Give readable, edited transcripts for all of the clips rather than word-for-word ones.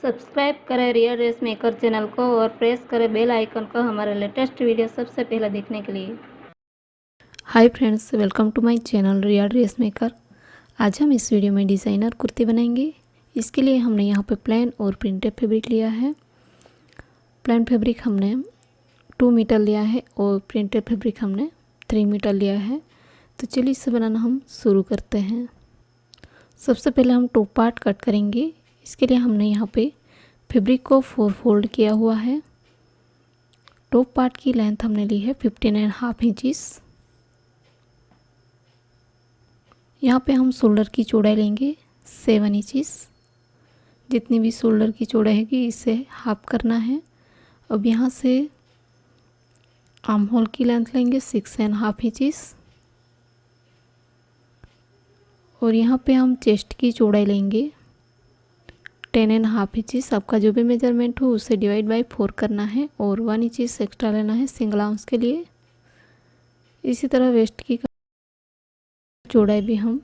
Subscribe करें real dress maker channel को और प्रेस करें बेल आइकन को हमारे लेटेस्ट वीडियो सबसे पहले देखने के लिए। Hi friends, welcome to my channel real dress maker. आज हम इस वीडियो में डिज़ाइनर कुर्ती बनाएंगे। इसके लिए हमने यहाँ पे प्लेन और प्रिंटेड फैब्रिक लिया है। प्लेन फैब्रिक हमने 2 मीटर लिया है और प्रिंटेड फैब्रिक हमने 3 मीटर लिया है। तो चलिए इसे बनाना हम शुरू करते हैं। सबसे पहले हम टॉप पार्ट कट करेंगे। इसके लिए हमने यहाँ पे फैब्रिक को 4 फोल्ड किया हुआ है। टॉप पार्ट की लेंथ हमने ली है 15.5 इंचेस। यहाँ पे हम शोल्डर की चौड़ाई लेंगे 7 इंचेस। जितनी भी शोल्डर की चौड़ाई है इसे हाफ करना है। अब यहाँ से आर्म होल की लेंथ लेंगे 6.5 इंचेस और यहाँ पे हम चेस्ट की चौड़ाई लेंगे 10.5 इंचेस। आपका जो भी मेजरमेंट हो उसे डिवाइड बाय 4 करना है और 1 इंचेस एक्स्ट्रा लेना है सिंगल आर्म्स के लिए। इसी तरह वेस्ट की चौड़ाई भी हम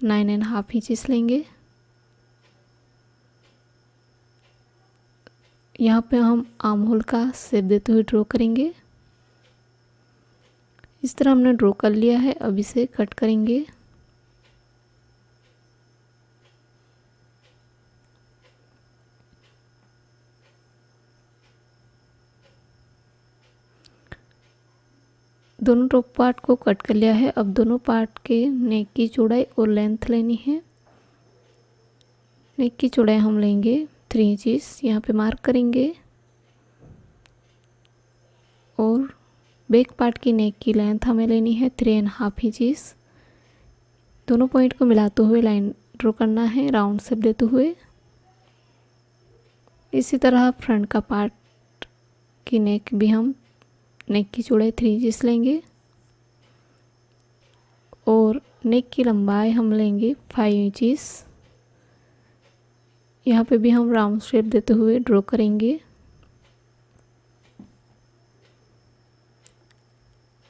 9.5 इंचेस लेंगे। यहाँ पे हम आर्म होल का शेप देते हुए ड्रॉ करेंगे। इस तरह हमने ड्रॉ कर लिया है। अब इसे कट करेंगे। दोनों टॉप पार्ट को कट कर लिया है। अब दोनों पार्ट के नेक की चौड़ाई और लेंथ लेनी है। नेक की चौड़ाई हम लेंगे 3 इंचेस, यहाँ पे मार्क करेंगे और बैक पार्ट की नेक की लेंथ हमें लेनी है 3.5 इंचेस। दोनों पॉइंट को मिलाते हुए लाइन ड्रॉ करना है राउंड शेप देते हुए। इसी तरह फ्रंट का पार्ट की नेक भी हम नेक की चौड़ाई 3 इंचेस लेंगे और नेक की लंबाई हम लेंगे 5 इंचेस। यहाँ पे भी हम राउंड शेप देते हुए ड्रॉ करेंगे।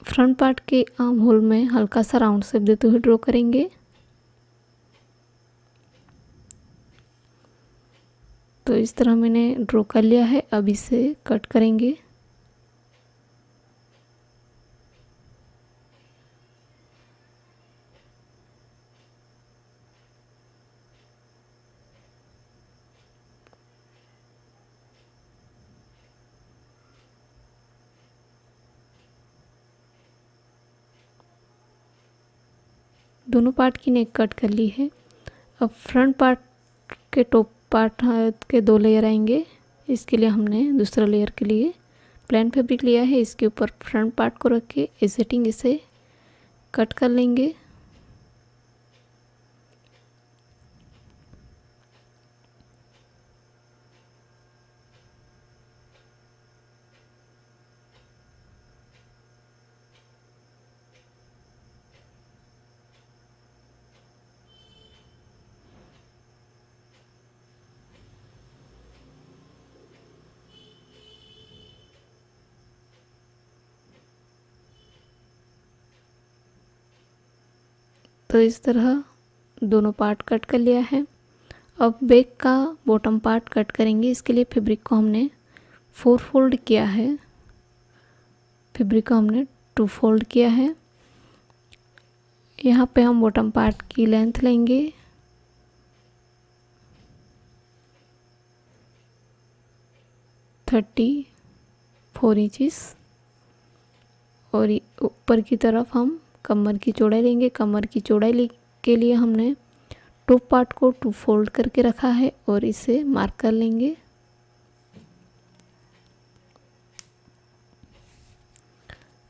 फ्रंट पार्ट के आर्म होल में हल्का सा राउंड शेप देते हुए ड्रॉ करेंगे। तो इस तरह मैंने ड्रॉ कर लिया है। अब इसे कट करेंगे। दोनों पार्ट की नेक कट कर ली है। अब फ्रंट पार्ट के टॉप पार्ट के 2 लेयर आएंगे। इसके लिए हमने दूसरा लेयर के लिए प्लेन फैब्रिक लिया है। इसके ऊपर फ्रंट पार्ट को रख के एसेटिंग इसे कट कर लेंगे। तो इस तरह दोनों पार्ट कट कर लिया है। अब बैक का बॉटम पार्ट कट करेंगे। इसके लिए फैब्रिक को हमने 4 फोल्ड किया है। फैब्रिक को हमने 2 फोल्ड किया है। यहाँ पे हम बॉटम पार्ट की लेंथ लेंगे 34 इंचेस और ऊपर की तरफ हम कमर की चौड़ाई लेंगे। कमर की चौड़ाई के लिए हमने टॉप पार्ट को 2 फोल्ड करके रखा है और इसे मार्क कर लेंगे।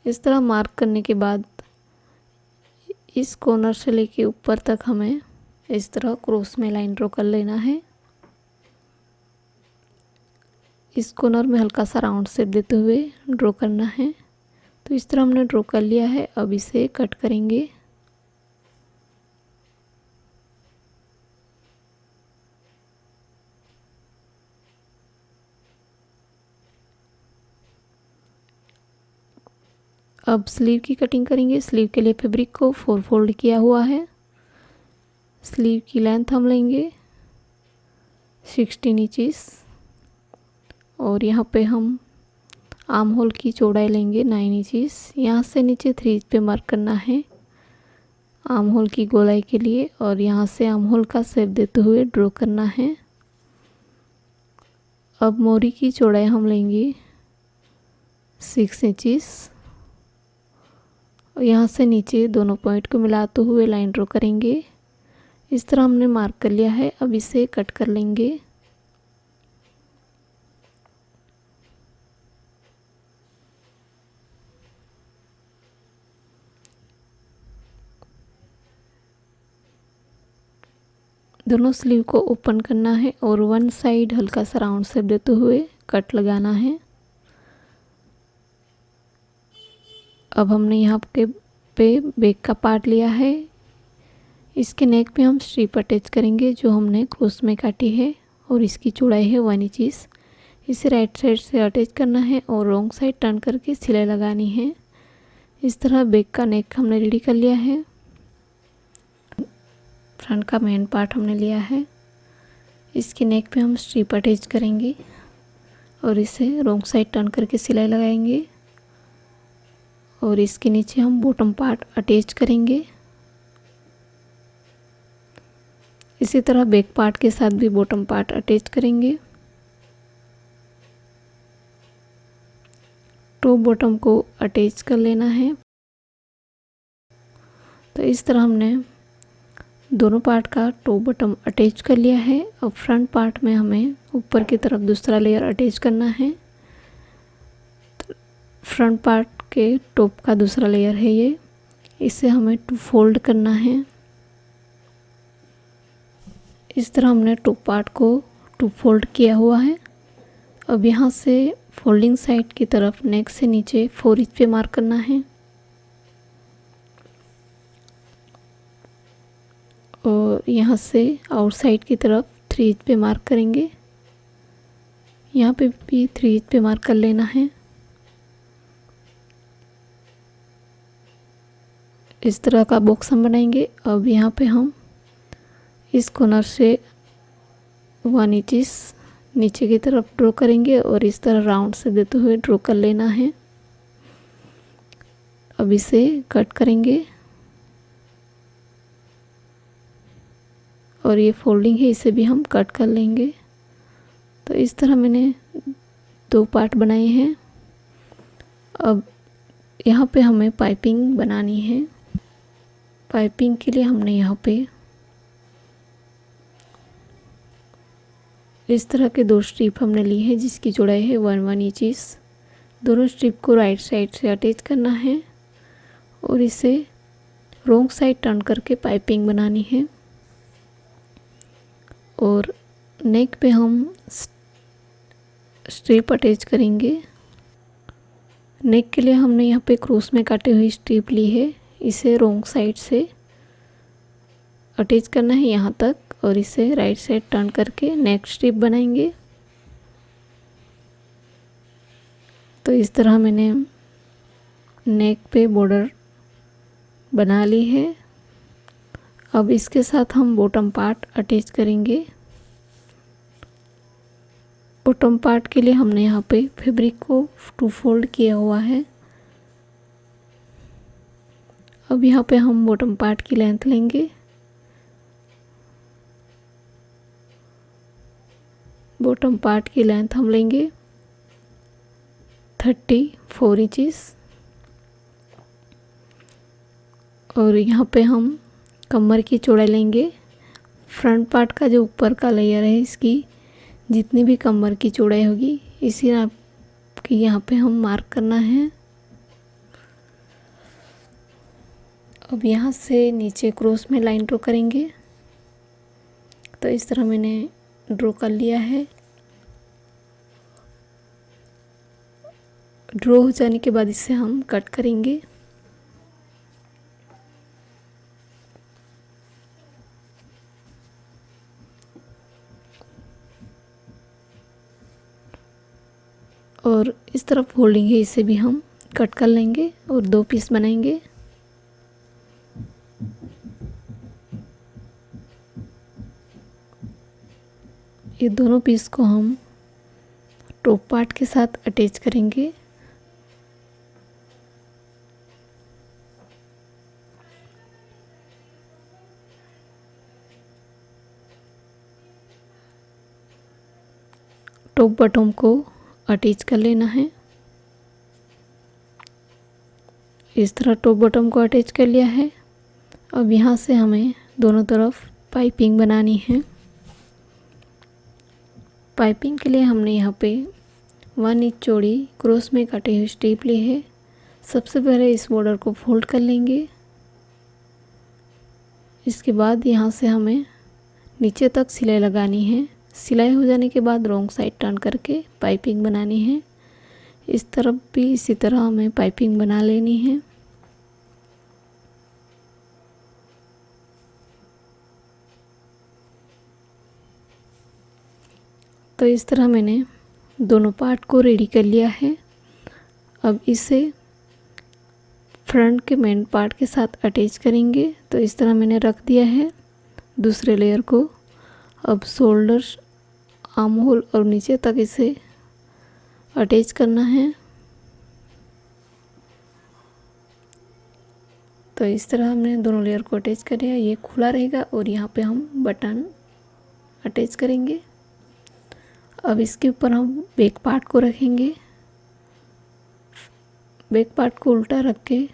इस तरह मार्क करने के बाद इस कॉर्नर से लेके ऊपर तक हमें इस तरह क्रॉस में लाइन ड्रॉ कर लेना है। इस कॉर्नर में हल्का सा राउंड शेप देते हुए ड्रॉ करना है। तो इस तरह हमने ड्रॉ कर लिया है। अब इसे कट करेंगे। अब स्लीव की कटिंग करेंगे। स्लीव के लिए फैब्रिक को 4 फोल्ड किया हुआ है। स्लीव की लेंथ हम लेंगे 16 इंचेस। और यहाँ पे हम आर्म होल की चौड़ाई लेंगे 9 इंचेस। यहाँ से नीचे 3 इंच पे मार्क करना है आर्म होल की गोलाई के लिए, और यहाँ से आर्म होल का शेप देते हुए ड्रॉ करना है। अब मोरी की चौड़ाई हम लेंगे 6 इंचेस और यहाँ से नीचे दोनों पॉइंट को मिलाते हुए लाइन ड्रॉ करेंगे। इस तरह हमने मार्क कर लिया है। अब इसे कट कर लेंगे। दोनों स्लीव को ओपन करना है और वन साइड हल्का सा राउंड शेप देते हुए कट लगाना है। अब हमने यहाँ पे बैक का पार्ट लिया है। इसके नेक पे हम स्ट्रिप अटैच करेंगे जो हमने क्रॉस में काटी है, और इसकी चौड़ाई है 1 इंच। इसे राइट साइड से अटैच करना है और रॉन्ग साइड टर्न करके सिलाई लगानी है। इस तरह बैक का नेक हमने रेडी कर लिया है। फ्रंट का मेन पार्ट हमने लिया है। इसके नेक पे हम स्ट्रिप अटैच करेंगे और इसे रॉन्ग साइड टर्न करके सिलाई लगाएंगे, और इसके नीचे हम बॉटम पार्ट अटैच करेंगे। इसी तरह बैक पार्ट के साथ भी बॉटम पार्ट अटैच करेंगे। टॉप बॉटम को अटैच कर लेना है। तो इस तरह हमने दोनों पार्ट का टॉप बॉटम अटैच कर लिया है। अब फ्रंट पार्ट में हमें ऊपर की तरफ दूसरा लेयर अटैच करना है। तो फ्रंट पार्ट के टॉप का दूसरा लेयर है ये, इसे हमें 2 फोल्ड करना है। इस तरह हमने टॉप पार्ट को 2 फोल्ड किया हुआ है। अब यहाँ से फोल्डिंग साइड की तरफ नेक से नीचे 4 इंच पे मार्क करना है, और यहाँ से आउटसाइड की तरफ 3 इंच पे मार्क करेंगे। यहाँ पे भी 3 इंच पे मार्क कर लेना है। इस तरह का बॉक्स हम बनाएंगे। अब यहाँ पे हम इस कॉर्नर से 1 इंच नीचे की तरफ ड्रॉ करेंगे और इस तरह राउंड से देते हुए ड्रॉ कर लेना है। अब इसे कट करेंगे, और ये फोल्डिंग है इसे भी हम कट कर लेंगे। तो इस तरह मैंने 2 पार्ट बनाए हैं। अब यहाँ पे हमें पाइपिंग बनानी है। पाइपिंग के लिए हमने यहाँ पे इस तरह के 2 स्ट्रिप हमने ली है जिसकी चौड़ाई है 1 इंच। दोनों स्ट्रिप को राइट साइड से अटैच करना है और इसे रॉन्ग साइड टर्न करके पाइपिंग बनानी है। और नेक पे हम स्ट्रिप अटैच करेंगे। नेक के लिए हमने यहाँ पे क्रॉस में काटी हुई स्ट्रिप ली है, इसे रॉन्ग साइड से अटैच करना है यहाँ तक, और इसे राइट साइड टर्न करके नेक स्ट्रिप बनाएंगे। तो इस तरह मैंने नेक पे बॉर्डर बना ली है। अब इसके साथ हम बॉटम पार्ट अटैच करेंगे। बॉटम पार्ट के लिए हमने यहाँ पे फैब्रिक को 2 फोल्ड किया हुआ है। अब यहाँ पे हम बॉटम पार्ट की लेंथ लेंगे। बॉटम पार्ट की लेंथ हम लेंगे 34 इंचेस, और यहाँ पे हम कमर की चौड़ाई लेंगे। फ्रंट पार्ट का जो ऊपर का लेयर है इसकी जितनी भी कमर की चौड़ाई होगी इसी नाप की यहाँ पे हम मार्क करना है। अब यहाँ से नीचे क्रॉस में लाइन ड्रॉ करेंगे। तो इस तरह मैंने ड्रॉ कर लिया है। ड्रॉ हो जाने के बाद इसे हम कट करेंगे। और इस तरफ फोल्डिंग है इसे भी हम कट कर लेंगे और 2 पीस बनाएंगे। ये दोनों पीस को हम टॉप पार्ट के साथ अटैच करेंगे। टॉप बटन को अटैच कर लेना है। इस तरह टॉप बटन को अटैच कर लिया है। अब यहाँ से हमें दोनों तरफ पाइपिंग बनानी है। पाइपिंग के लिए हमने यहाँ पे 1 इंच चौड़ी क्रॉस में कटे हुए स्ट्रिप ली है। सबसे पहले इस बॉर्डर को फोल्ड कर लेंगे। इसके बाद यहाँ से हमें नीचे तक सिलाई लगानी है। सिलाई हो जाने के बाद रॉन्ग साइड टर्न करके पाइपिंग बनानी है। इस तरफ भी इसी तरह हमें पाइपिंग बना लेनी है। तो इस तरह मैंने दोनों पार्ट को रेडी कर लिया है। अब इसे फ्रंट के मेन पार्ट के साथ अटैच करेंगे। तो इस तरह मैंने रख दिया है दूसरे लेयर को। अब शोल्डर, आर्म होल और नीचे तक इसे अटैच करना है। तो इस तरह हमने दोनों लेयर को अटैच कर लिया। ये खुला रहेगा और यहाँ पे हम बटन अटैच करेंगे। अब इसके ऊपर हम बैक पार्ट को रखेंगे। बैक पार्ट को उल्टा रख के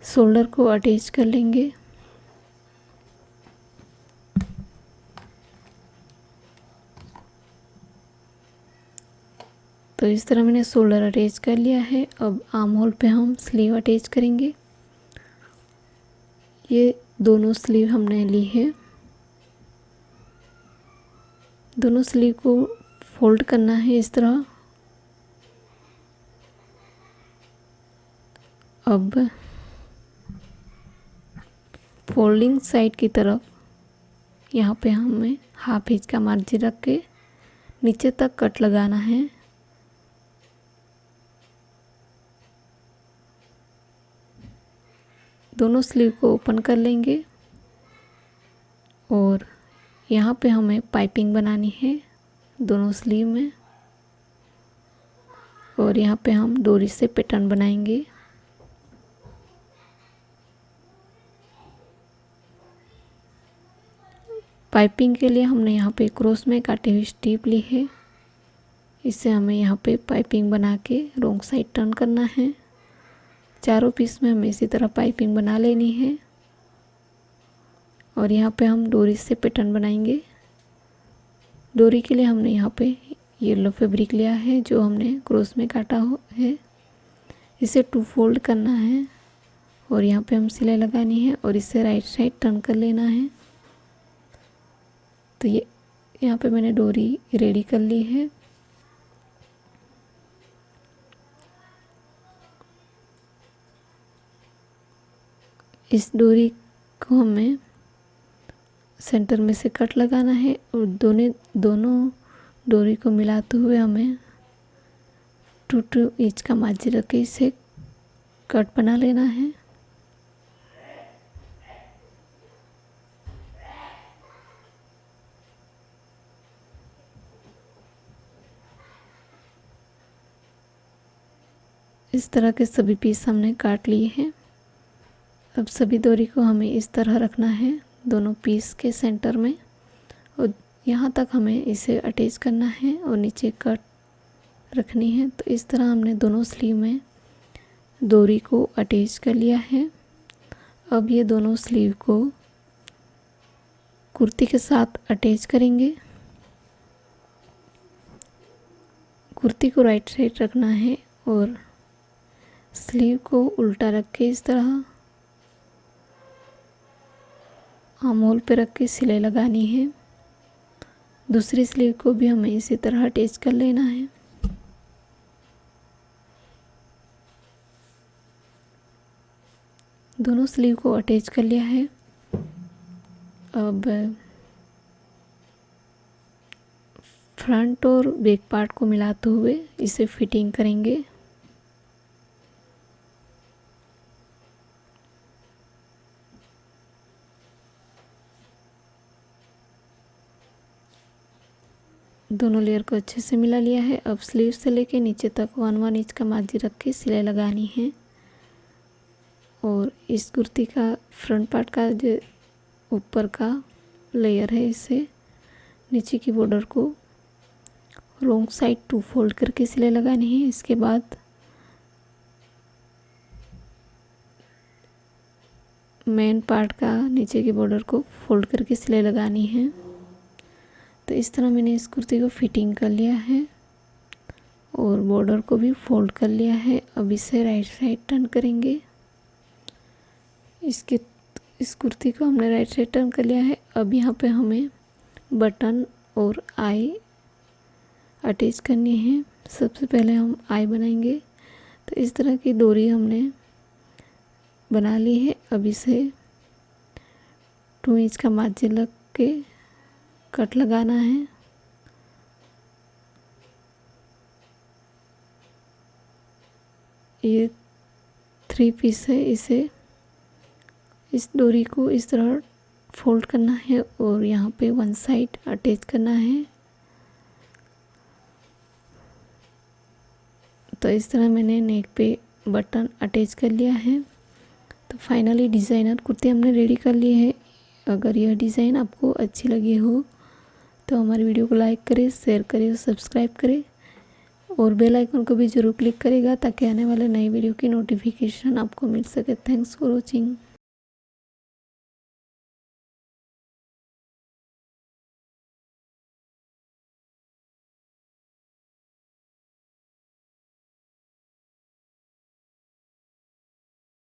शोल्डर को अटैच कर लेंगे। तो इस तरह मैंने शोल्डर अटैच कर लिया है। अब आर्म होल पे हम स्लीव अटैच करेंगे। ये दोनों स्लीव हमने ली है। दोनों स्लीव को फोल्ड करना है इस तरह। अब फोल्डिंग साइड की तरफ यहाँ पे हमें हाफ इंच का मार्जिन रख के नीचे तक कट लगाना है। दोनों स्लीव को ओपन कर लेंगे और यहाँ पे हमें पाइपिंग बनानी है दोनों स्लीव में। और यहाँ पे हम डोरी से पैटर्न बनाएंगे। पाइपिंग के लिए हमने यहाँ पे क्रॉस में काटी हुई स्ट्रिप ली है। इससे हमें यहाँ पे पाइपिंग बना के रॉन्ग साइड टर्न करना है। चारों पीस में हमें इसी तरह पाइपिंग बना लेनी है। और यहाँ पे हम डोरी से पैटर्न बनाएंगे। डोरी के लिए हमने यहाँ पे येलो फैब्रिक लिया है जो हमने क्रॉस में काटा है। इसे 2 फोल्ड करना है और यहाँ पे हम सिलाई लगानी है और इसे राइट साइड टर्न कर लेना है। तो ये यहाँ पे मैंने डोरी रेडी कर ली है। इस डोरी को हमें सेंटर में से कट लगाना है और दोनों डोरी को मिलाते हुए हमें 2 इंच का मार्जिन रख के इसे कट बना लेना है। इस तरह के सभी पीस हमने काट लिए हैं। अब सभी डोरी को हमें इस तरह रखना है दोनों पीस के सेंटर में और यहाँ तक हमें इसे अटैच करना है और नीचे कट रखनी है। तो इस तरह हमने दोनों स्लीव में डोरी को अटैच कर लिया है। अब ये दोनों स्लीव को कुर्ती के साथ अटैच करेंगे। कुर्ती को राइट साइड रखना है और स्लीव को उल्टा रख के इस तरह आर्म होल पे रख के सिलाई लगानी है। दूसरी स्लीव को भी हमें इसी तरह अटैच कर लेना है। दोनों स्लीव को अटैच कर लिया है। अब फ्रंट और बैक पार्ट को मिलाते हुए इसे फिटिंग करेंगे। दोनों लेयर को अच्छे से मिला लिया है। अब स्लीव से लेके नीचे तक 1 इंच का मार्जिन रख के सिलाई लगानी है। और इस कुर्ती का फ्रंट पार्ट का जो ऊपर का लेयर है, इसे नीचे की बॉर्डर को रॉन्ग साइड 2 फोल्ड करके सिलाई लगानी है। इसके बाद मेन पार्ट का नीचे की बॉर्डर को फोल्ड करके सिलाई लगानी है। तो इस तरह मैंने इस कुर्ती को फिटिंग कर लिया है और बॉर्डर को भी फोल्ड कर लिया है। अब इसे राइट साइड टर्न करेंगे। इस कुर्ती को हमने राइट साइड टर्न कर लिया है। अब यहाँ पे हमें बटन और आई अटैच करनी है। सबसे पहले हम आई बनाएंगे। तो इस तरह की डोरी हमने बना ली है। अब इसे 2 इंच का मार्जिन लग के कट लगाना है। ये 3 पीस है, इसे इस डोरी को इस तरह फोल्ड करना है और यहाँ पे 1 साइड अटैच करना है। तो इस तरह मैंने नेक पे बटन अटैच कर लिया है। तो फाइनली डिज़ाइनर कुर्ती हमने रेडी कर ली है। अगर यह डिज़ाइन आपको अच्छी लगी हो तो हमारी वीडियो को लाइक करें, शेयर करें और सब्सक्राइब करें और बेल आइकन को भी ज़रूर क्लिक करेगा ताकि आने वाले नई वीडियो की नोटिफिकेशन आपको मिल सके। Thanks for watching.